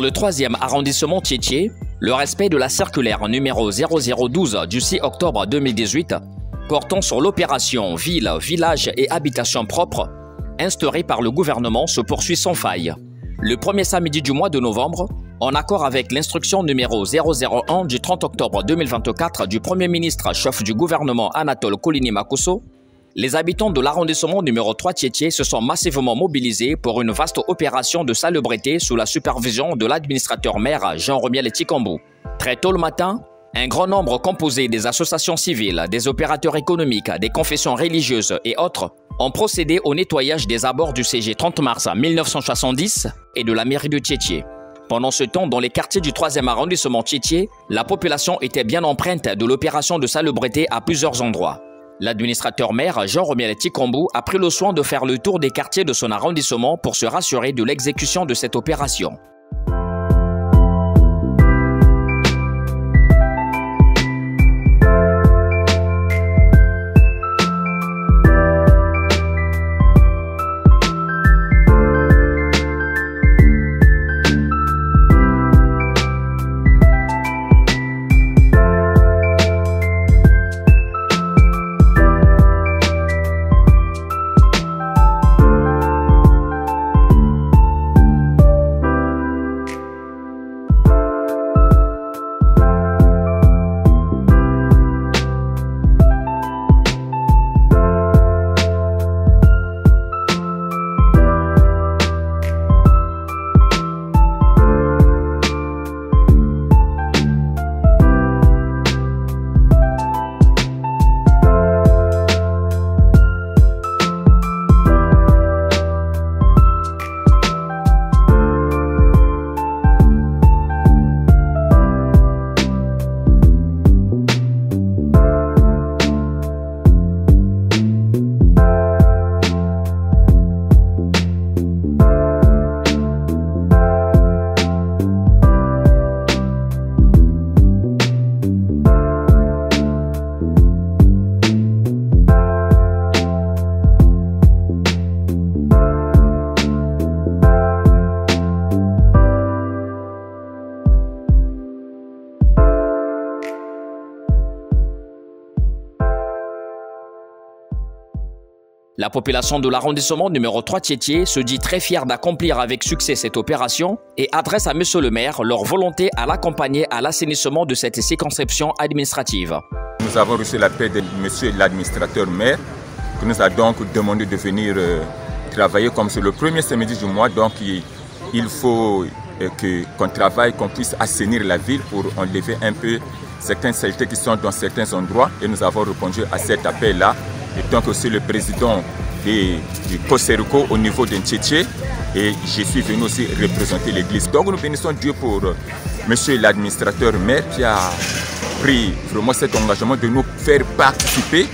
le 3e arrondissement Tiétié, le respect de la circulaire numéro 0012 du 6 octobre 2018 portant sur l'opération Ville, Village et Habitation propre instaurée par le gouvernement se poursuit sans faille. Le premier samedi du mois de novembre, en accord avec l'instruction numéro 001 du 30 octobre 2024 du Premier ministre chef du gouvernement Anatole Koulini-Makosso, les habitants de l'arrondissement numéro 3 Tiétié se sont massivement mobilisés pour une vaste opération de salubrité sous la supervision de l'administrateur maire Jean-Romiel Tikambou. Très tôt le matin, un grand nombre composé des associations civiles, des opérateurs économiques, des confessions religieuses et autres ont procédé au nettoyage des abords du CG 30 mars 1970 et de la mairie de Tiétié. Pendant ce temps, dans les quartiers du 3e arrondissement Tiétié, la population était bien empreinte de l'opération de salubrité à plusieurs endroits. L'administrateur maire Jean-Romiel Tikambou a pris le soin de faire le tour des quartiers de son arrondissement pour se rassurer de l'exécution de cette opération. La population de l'arrondissement numéro 3 Tiétié se dit très fière d'accomplir avec succès cette opération et adresse à Monsieur le maire leur volonté à l'accompagner à l'assainissement de cette circonscription administrative. Nous avons reçu l'appel de Monsieur l'administrateur maire qui nous a donc demandé de venir travailler comme c'est le premier samedi du mois. Donc il faut qu'on travaille, qu'on puisse assainir la ville pour enlever un peu certaines saletés qui sont dans certains endroits et nous avons répondu à cet appel-là. Et donc aussi le président du COSERCO au niveau de Tiétié et je suis venu aussi représenter l'église. Donc nous bénissons Dieu pour monsieur l'administrateur maire qui a pris vraiment cet engagement de nous faire participer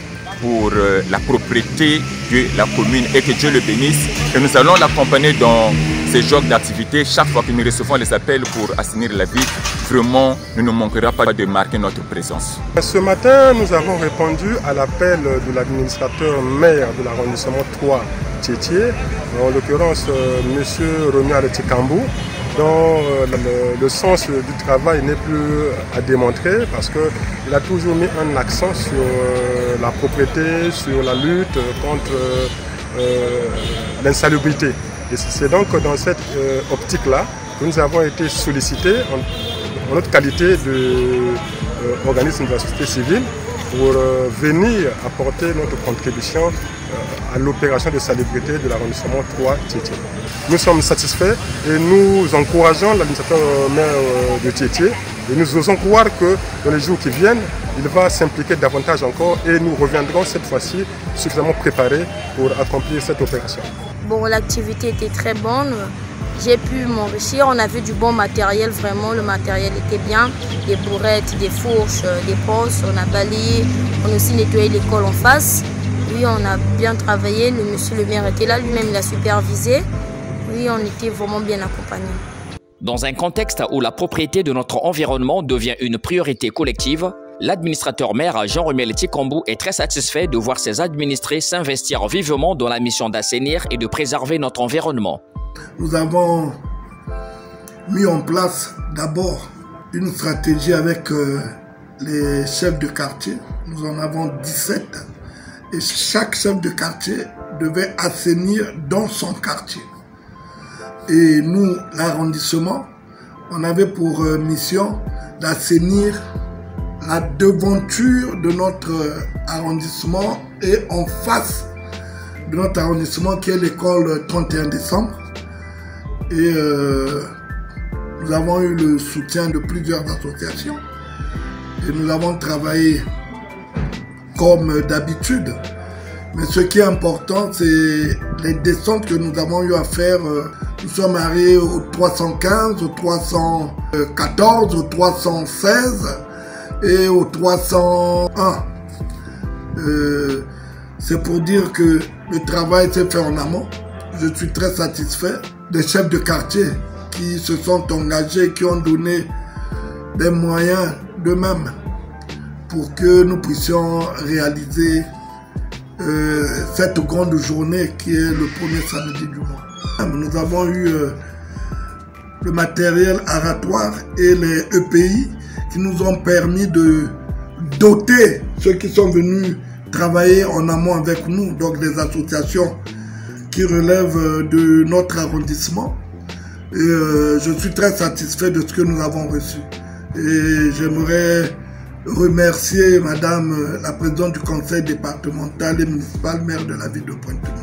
pour la propriété de la commune et que Dieu le bénisse. Et nous allons l'accompagner dans ces genres d'activités. Chaque fois que nous recevons les appels pour assainir la ville, vraiment, nous ne manquerons pas de marquer notre présence. Ce matin, nous avons répondu à l'appel de l'administrateur maire de l'arrondissement 3 Tiétié, en l'occurrence M. Romiel Tikambou, dont le sens du travail n'est plus à démontrer parce qu'il a toujours mis un accent sur la propriété, sur la lutte contre l'insalubrité. Et c'est donc dans cette optique-là que nous avons été sollicités en notre qualité d'organisme de la société civile pour venir apporter notre contribution à l'opération de salubrité de l'arrondissement 3 Tiétié. Nous sommes satisfaits et nous encourageons l'administrateur maire de Tiétié et nous osons croire que dans les jours qui viennent, il va s'impliquer davantage encore et nous reviendrons cette fois-ci suffisamment préparés pour accomplir cette opération. Bon, l'activité était très bonne. J'ai pu m'enrichir, on avait du bon matériel, vraiment le matériel était bien, des bourrettes, des fourches, des ponces, on a balayé, on a aussi nettoyé l'école en face. Oui, on a bien travaillé, le monsieur le maire était là, lui-même il a supervisé. Oui, on était vraiment bien accompagnés. Dans un contexte où la propriété de notre environnement devient une priorité collective, l'administrateur maire Jean-Romiel Tikambou est très satisfait de voir ses administrés s'investir vivement dans la mission d'assainir et de préserver notre environnement. Nous avons mis en place d'abord une stratégie avec les chefs de quartier. Nous en avons 17 et chaque chef de quartier devait assainir dans son quartier. Et nous, l'arrondissement, on avait pour mission d'assainir la devanture de notre arrondissement et en face de notre arrondissement qui est l'école 31 décembre. Et nous avons eu le soutien de plusieurs associations et nous avons travaillé comme d'habitude. Mais ce qui est important, c'est les descentes que nous avons eu à faire. Nous sommes arrivés au 315, au 314, au 316 et au 301. C'est pour dire que le travail s'est fait en amont. Je suis très satisfait des chefs de quartier qui se sont engagés, qui ont donné des moyens d'eux-mêmes pour que nous puissions réaliser cette grande journée qui est le premier samedi du mois. Nous avons eu le matériel aratoire et les EPI qui nous ont permis de doter ceux qui sont venus travailler en amont avec nous, donc des associations qui relèvent de notre arrondissement. Et je suis très satisfait de ce que nous avons reçu. Et j'aimerais remercier Madame la présidente du conseil départemental et municipal, maire de la ville de Pointe-Noire.